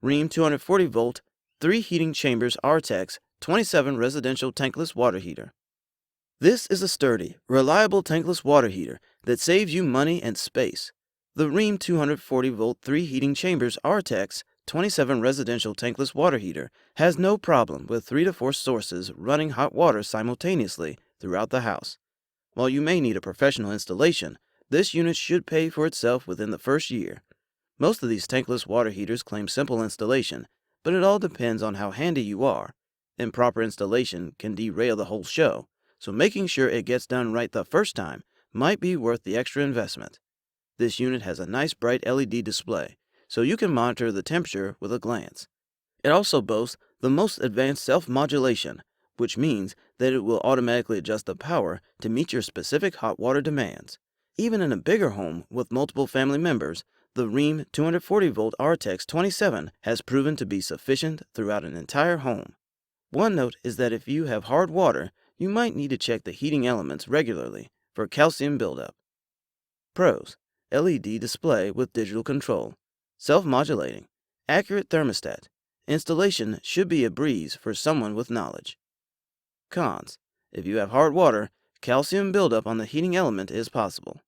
Rheem 240V 3 heating chambers RTEX-27 residential tankless water heater. This is a sturdy, reliable tankless water heater that saves you money and space. The Rheem 240V 3 heating chambers RTEX-27 residential tankless water heater has no problem with 3 to 4 sources running hot water simultaneously throughout the house. While you may need a professional installation, this unit should pay for itself within the first year. Most of these tankless water heaters claim simple installation, but it all depends on how handy you are. Improper installation can derail the whole show, so making sure it gets done right the first time might be worth the extra investment. This unit has a nice bright LED display, so you can monitor the temperature with a glance. It also boasts the most advanced self-modulation, which means that it will automatically adjust the power to meet your specific hot water demands. Even in a bigger home with multiple family members, the Rheem 240V RTEX-27 has proven to be sufficient throughout an entire home. One note is that if you have hard water, you might need to check the heating elements regularly for calcium buildup. Pros: LED display with digital control, self-modulating, accurate thermostat. Installation should be a breeze for someone with knowledge. Cons: if you have hard water, calcium buildup on the heating element is possible.